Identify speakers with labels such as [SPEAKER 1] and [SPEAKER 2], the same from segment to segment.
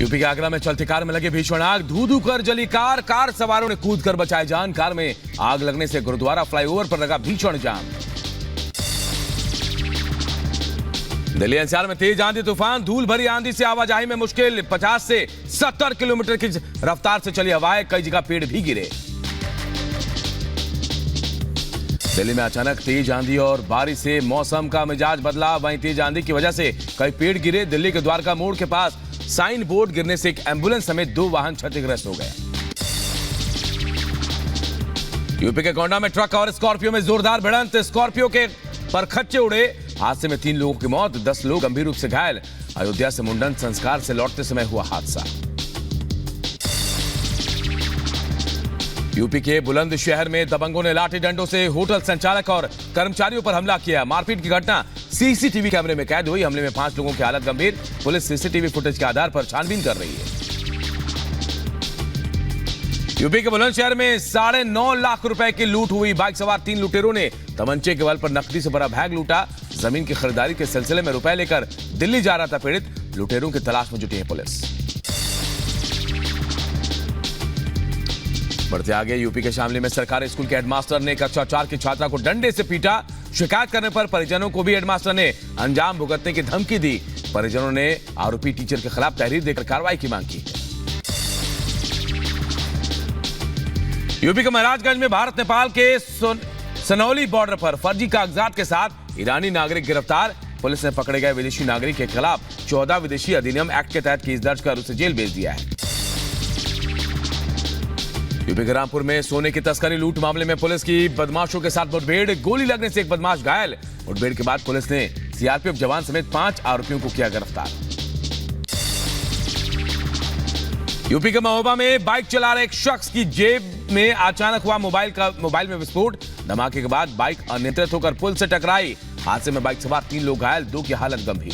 [SPEAKER 1] UP के आगरा में चलती कार में लगे भीषण आग, धू-धू कर जली कार। कार सवारों ने कूद कर बचाए जान। कार में आग लगने से गुरुद्वारा फ्लाईओवर पर लगा भीषण जाम। दिल्ली एनसीआर में तेज आंधी तूफान, धूल भरी आंधी से आवाजाही में मुश्किल। 50 से 70 किलोमीटर की रफ्तार से चली हवाएं, कई जगह पेड़ भी गिरे। दिल्ली में अचानक तेज आंधी और बारिश से मौसम का मिजाज बदला। वहीं तेज आंधी की वजह से कई पेड़ गिरे। दिल्ली के द्वारका मोड़ के पास साइन बोर्ड गिरने से एक एम्बुलेंस समेत 2 वाहन क्षतिग्रस्त हो गए। यूपी के गोंडा में ट्रक और स्कॉर्पियो में जोरदार भिड़ंत, स्कॉर्पियो के परखच्चे उड़े। हादसे में 3 लोगों की मौत, 10 लोग गंभीर रूप से घायल। अयोध्या से मुंडन संस्कार से लौटते समय हुआ हादसा। यूपी के बुलंदशहर में दबंगों ने लाठी डंडों से होटल संचालक और कर्मचारियों पर हमला किया। मारपीट की घटना सीसीटीवी कैमरे में कैद हुई। हमले में 5 लोगों की हालत गंभीर। पुलिस सीसीटीवी फुटेज के आधार पर छानबीन कर रही है। यूपी के बुलंदशहर में 9.5 लाख रुपए की लूट हुई। बाइक सवार 3 लुटेरों ने तमंचे के बल पर नकदी से भरा बैग लूटा। जमीन की खरीदारी के सिलसिले में रुपए लेकर दिल्ली जा रहा था पीड़ित। लुटेरों की तलाश में जुटी है पुलिस। बढ़ते आगे, यूपी के शामली में सरकारी स्कूल के हेडमास्टर ने कक्षा 4 की छात्रा को डंडे से पीटा। शिकायत करने पर परिजनों को भी हेडमास्टर ने अंजाम भुगतने की धमकी दी। परिजनों ने आरोपी टीचर के खिलाफ तहरीर देकर कार्रवाई की मांग की। यूपी के महाराजगंज में भारत नेपाल के सनौली बॉर्डर पर फर्जी कागजात के साथ ईरानी नागरिक गिरफ्तार। पुलिस ने पकड़े गए विदेशी नागरिक के खिलाफ 14 विदेशी अधिनियम एक्ट के तहत केस दर्ज कर उसे जेल भेज दिया है। यूपी के रामपुर में सोने की तस्करी लूट मामले में पुलिस की बदमाशों के साथ मुठभेड़, गोली लगने से एक बदमाश घायल। मुठभेड़ के बाद पुलिस ने सीआरपीएफ जवान समेत 5 आरोपियों को किया गिरफ्तार। यूपी के महोबा में बाइक चला रहे एक शख्स की जेब में अचानक हुआ मोबाइल में विस्फोट। धमाके के बाद बाइक अनियंत्रित होकर पुल से टकराई। हादसे में बाइक सवार 3 लोग घायल, 2 की हालत गंभीर।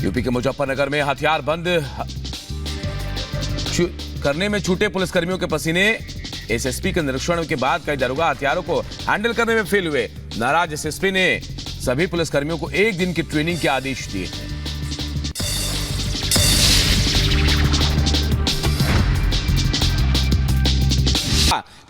[SPEAKER 1] यूपी के मुजफ्फरनगर में हथियार बंद करने में छूटे पुलिसकर्मियों के पसीने। एसएसपी के निरीक्षण के बाद कई दरोगा हथियारों को हैंडल करने में फेल हुए। नाराज एसएसपी ने सभी पुलिसकर्मियों को 1 दिन की ट्रेनिंग के आदेश दिए हैं।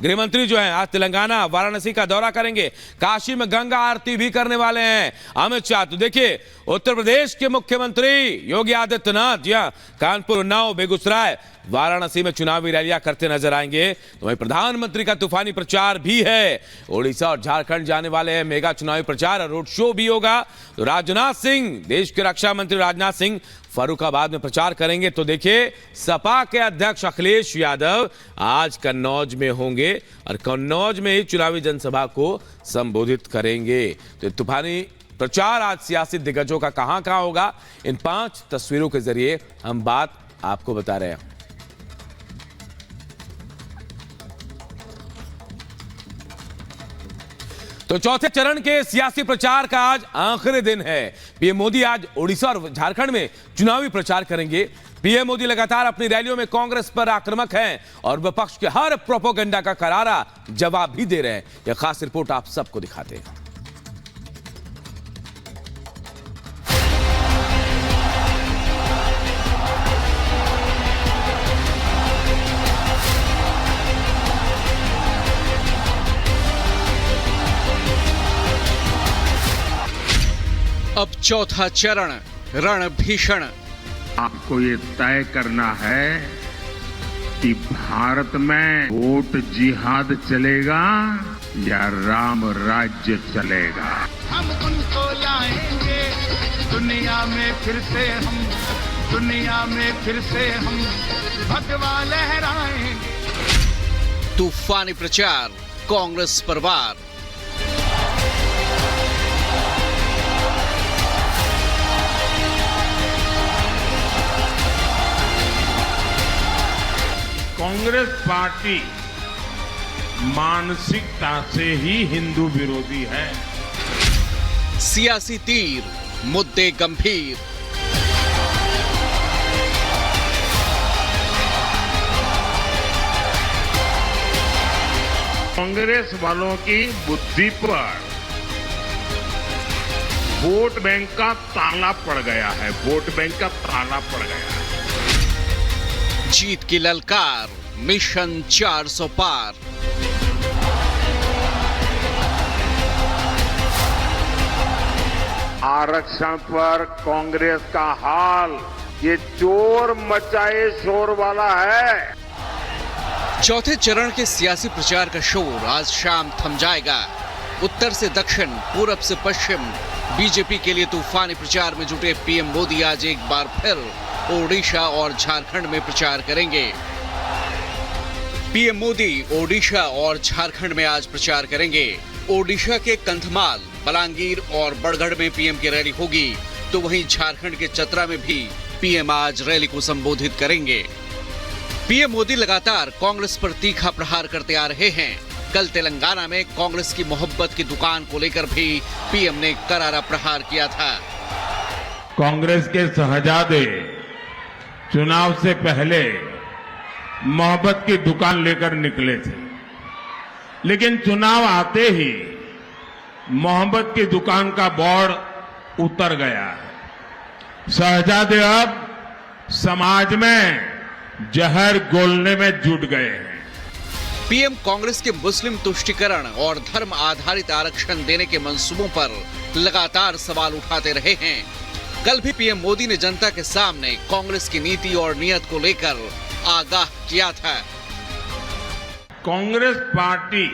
[SPEAKER 1] गृह मंत्री जो हैं आज तेलंगाना वाराणसी का दौरा करेंगे। काशी में गंगा आरती भी करने वाले हैं अमित शाह। तो देखिए, उत्तर प्रदेश के मुख्यमंत्री योगी आदित्यनाथ जी कानपुर, उन्नाव, बेगूसराय, वाराणसी में चुनावी रैलियां करते नजर आएंगे। तो वहीं प्रधानमंत्री का तूफानी प्रचार भी है। ओडिशा और झारखंड जाने वाले हैं। मेगा चुनावी प्रचार और रोड शो भी होगा। तो राजनाथ सिंह, देश के रक्षा मंत्री राजनाथ सिंह फर्रुखाबाद में प्रचार करेंगे। तो देखिए, सपा के अध्यक्ष अखिलेश यादव आज कन्नौज में होंगे और कन्नौज में ही चुनावी जनसभा को संबोधित करेंगे। तो तूफानी प्रचार आज सियासी दिग्गजों का कहां कहां होगा, इन 5 तस्वीरों के जरिए हम बात आपको बता रहे हैं। तो चौथे चरण के सियासी प्रचार का आज आखिरी दिन है। पीएम मोदी आज ओडिशा और झारखंड में चुनावी प्रचार करेंगे। पीएम मोदी लगातार अपनी रैलियों में कांग्रेस पर आक्रामक हैं और विपक्ष के हर प्रोपोगंडा का करारा जवाब भी दे रहे हैं। यह खास रिपोर्ट आप सबको दिखाते हैं।
[SPEAKER 2] अब चौथा चरण, रण भीषण।
[SPEAKER 3] आपको ये तय करना है कि भारत में वोट जिहाद चलेगा या राम राज्य चलेगा।
[SPEAKER 4] हम उनको लाएंगे दुनिया में फिर से हम भगवा लहराएंगे।
[SPEAKER 2] तूफानी प्रचार, कांग्रेस पर वार।
[SPEAKER 3] कांग्रेस पार्टी मानसिकता से ही हिंदू विरोधी है।
[SPEAKER 2] सियासी तीर, मुद्दे गंभीर।
[SPEAKER 3] कांग्रेस वालों की बुद्धि पर वोट बैंक का ताला पड़ गया है, वोट बैंक का ताला पड़ गया है।
[SPEAKER 2] जीत की ललकार, मिशन 400 पार।
[SPEAKER 3] आरक्षण पर कांग्रेस का हाल ये चोर मचाए शोर वाला है।
[SPEAKER 2] चौथे चरण के सियासी प्रचार का शोर आज शाम थम जाएगा। उत्तर से दक्षिण, पूरब से पश्चिम बीजेपी के लिए तूफानी प्रचार में जुटे पीएम मोदी आज एक बार फिर ओडिशा और झारखंड में प्रचार करेंगे। पीएम मोदी ओडिशा और झारखंड में आज प्रचार करेंगे। ओडिशा के कंधमाल, बलांगीर और बड़गढ़ में पीएम की रैली होगी, तो वहीं झारखंड के चतरा में भी पीएम आज रैली को संबोधित करेंगे। पीएम मोदी लगातार कांग्रेस पर तीखा प्रहार करते आ रहे हैं। कल तेलंगाना में कांग्रेस की मोहब्बत की दुकान को लेकर भी पीएम ने करारा प्रहार किया था।
[SPEAKER 3] कांग्रेस के शहजादे चुनाव से पहले मोहब्बत की दुकान लेकर निकले थे, लेकिन चुनाव आते ही मोहब्बत की दुकान का बोर्ड उतर गया। शहजादे अब समाज में जहर घोलने में जुट गए हैं।
[SPEAKER 2] पीएम कांग्रेस के मुस्लिम तुष्टीकरण और धर्म आधारित आरक्षण देने के मंसूबों पर लगातार सवाल उठाते रहे हैं। कल भी पीएम मोदी ने जनता के सामने कांग्रेस की नीति और नीयत को लेकर आगाह किया था।
[SPEAKER 3] कांग्रेस पार्टी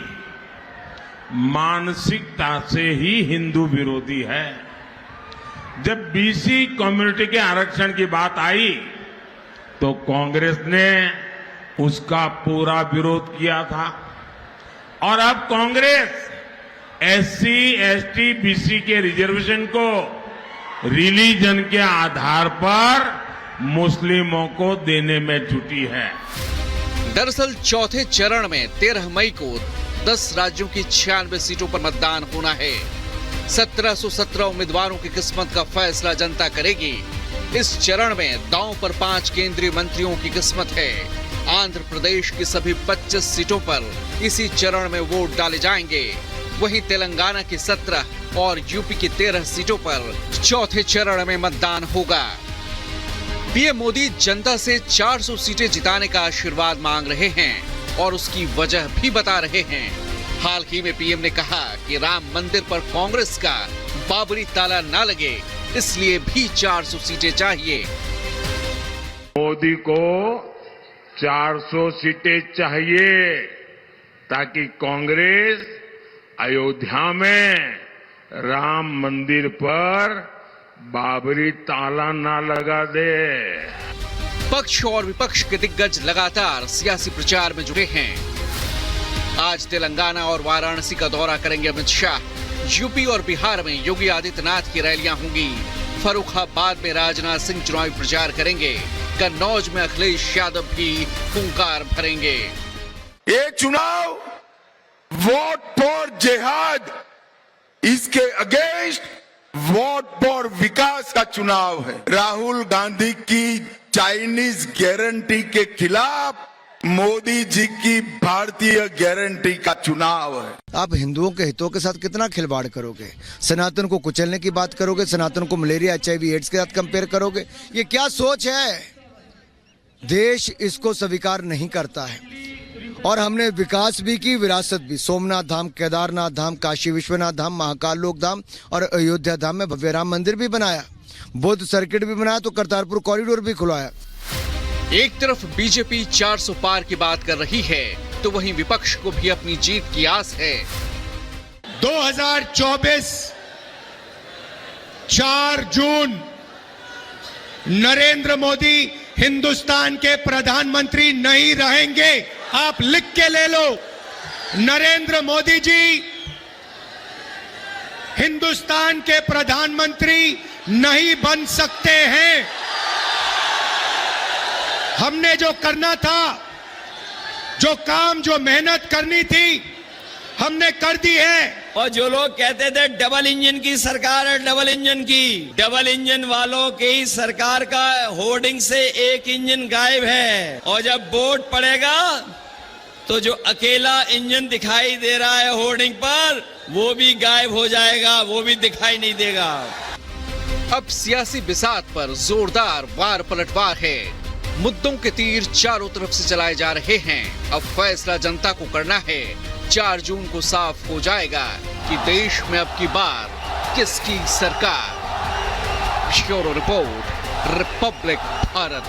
[SPEAKER 3] मानसिकता से ही हिंदू विरोधी है। जब बीसी कम्युनिटी के आरक्षण की बात आई तो कांग्रेस ने उसका पूरा विरोध किया था, और अब कांग्रेस एससी, एसटी, बीसी के रिजर्वेशन को रिलीजन के आधार पर मुस्लिमों को देने में जुटी है।
[SPEAKER 2] दरअसल चौथे चरण में 13 मई को 10 राज्यों की 96 सीटों पर मतदान होना है। 1717 उम्मीदवारों की किस्मत का फैसला जनता करेगी। इस चरण में दांव पर 5 केंद्रीय मंत्रियों की किस्मत है। आंध्र प्रदेश की सभी 25 सीटों पर इसी चरण में वोट डाले जाएंगे। वहीं तेलंगाना की 17 और यूपी की 13 सीटों पर चौथे चरण में मतदान होगा। पीएम मोदी जनता से 400 सीटें जिताने का आशीर्वाद मांग रहे हैं और उसकी वजह भी बता रहे हैं। हाल ही में पीएम ने कहा कि राम मंदिर पर कांग्रेस का बाबरी ताला न लगे, इसलिए भी 400 सीटें चाहिए।
[SPEAKER 3] मोदी को 400 सीटें चाहिए ताकि कांग्रेस अयोध्या में राम मंदिर पर बाबरी ताला ना लगा दे।
[SPEAKER 2] पक्ष और विपक्ष के दिग्गज लगातार सियासी प्रचार में जुटे हैं। आज तेलंगाना और वाराणसी का दौरा करेंगे अमित शाह। यूपी और बिहार में योगी आदित्यनाथ की रैलियां होंगी। फर्रुखाबाद में राजनाथ सिंह चुनावी प्रचार करेंगे। कन्नौज में अखिलेश यादव भी हुंकार भरेंगे।
[SPEAKER 5] ये चुनाव वोट फॉर जिहाद, इसके अगेंस्ट वोट फॉर विकास का चुनाव है। राहुल गांधी की चाइनीज गारंटी के खिलाफ मोदी जी की भारतीय गारंटी का चुनाव है।
[SPEAKER 6] आप हिंदुओं के हितों के साथ कितना खिलवाड़ करोगे? सनातन को कुचलने की बात करोगे, सनातन को मलेरिया, HIV, एड्स के साथ कंपेयर करोगे। ये क्या सोच है? देश इसको स्वीकार नहीं करता है। और हमने विकास भी की, विरासत भी। सोमनाथ धाम, केदारनाथ धाम, काशी विश्वनाथ धाम, महाकाल लोक धाम और अयोध्या धाम में भव्य राम मंदिर भी बनाया, बुद्ध सर्किट भी बनाया, तो करतारपुर कॉरिडोर भी खुलवाया।
[SPEAKER 2] एक तरफ बीजेपी 400 पार की बात कर रही है, तो वहीं विपक्ष को भी अपनी जीत की आस है।
[SPEAKER 7] 2024 4 जून नरेंद्र मोदी हिंदुस्तान के प्रधानमंत्री नहीं रहेंगे। आप लिख के ले लो, नरेंद्र मोदी जी हिंदुस्तान के प्रधानमंत्री नहीं बन सकते हैं। हमने जो करना था, जो काम, जो मेहनत करनी थी, हमने कर दी है।
[SPEAKER 8] और जो लोग कहते थे डबल इंजन की सरकार है, डबल इंजन की, डबल इंजन वालों के ही सरकार का होर्डिंग से एक इंजन गायब है। और जब वोट पड़ेगा तो जो अकेला इंजन दिखाई दे रहा है होर्डिंग पर, वो भी गायब हो जाएगा, वो भी दिखाई नहीं देगा।
[SPEAKER 2] अब सियासी बिसात पर जोरदार वार पलटवार है। मुद्दों के तीर चारों तरफ से चलाए जा रहे हैं। अब फैसला जनता को करना है। 4 जून को साफ हो जाएगा कि देश में अब की बार किसकी सरकार। Bureau report, Republic Bharat.